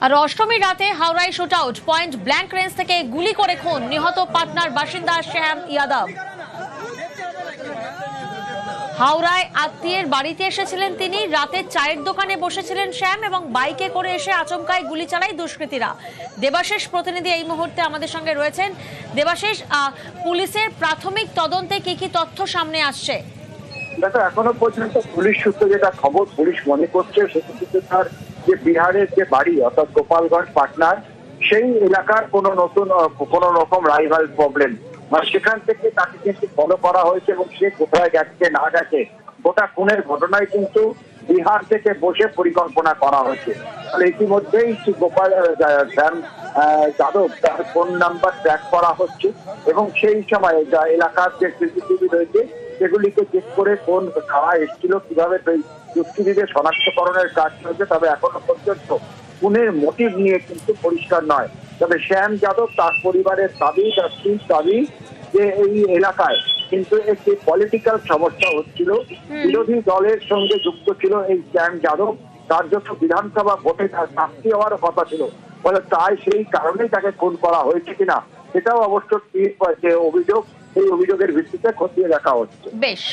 আর অষ্টমীর রাতে হাওড়ায় shoot out, point blank range থেকে গুলি করে খুন, নিহত পাটনার বাসিন্দা শ্যাম যাদব। হাওড়ায় আত্মীয়ের বাড়িতে এসেছিলেন তিনি। রাতে চায়ের দোকানে বসেছিলেন শ্যাম এবং বাইকে করে এসে আচমকায় গুলি চালায় দুষ্কৃতীরা। দেবাশিস প্রতিনিধি এই মুহূর্তে আমাদের সঙ্গে রয়েছেন। দেবাশিস, পুলিশের প্রাথমিক তদন্তে কি কি তথ্য সামনে আসছে? দেখো, এখনো পর্যন্ত পুলিশ সূত্রে যেটা খবর, পুলিশ মনে করছে সেক্ষেত্রে তার যে বিহারের যে বাড়ি অর্থাৎ গোপালগঞ্জ পাটনার, সেই এলাকার কোনো রকম রাইভাল প্রবলেম, সেখান থেকে তাকে কিন্তু ফলো করা হয়েছে এবং সে কোথায় গেছে না গেছে গোটা খুনের ঘটনায় কিন্তু বিহার থেকে বসে পরিকল্পনা করা হয়েছে। তাহলে ইতিমধ্যেই শ্যাম যাদব তার ফোন নাম্বার ট্র্যাক করা হচ্ছে এবং সেই সময় যা এলাকার যে সিসিটিভি রয়েছে সেগুলিকে চেক করে কোন কারা এসেছিল, কিভাবে দুষ্কৃতীদের শনাক্তকরণের কাজ চলছে। তবে এখনো পর্যন্ত খুনের মোটিভ নিয়ে কিন্তু পরিষ্কার নয়। তবে শ্যাম যাদব তার পরিবারের দাবি, তার স্ত্রীর দাবি যে এই এলাকায় কিন্তু একটি পলিটিক্যাল সমস্যা হচ্ছিল, বিরোধী দলের সঙ্গে যুক্ত ছিল এই শ্যাম যাদব। তার জন্য বিধানসভা ভোটে তার শাস্তি হওয়ার কথা ছিল, ফলে তাই সেই কারণেই তাকে খুন করা হয়েছে কিনা সেটাও অবশ্য যে অভিযোগ, এই অভিযোগের ভিত্তিতে খতিয়ে দেখা হচ্ছে। বেশ।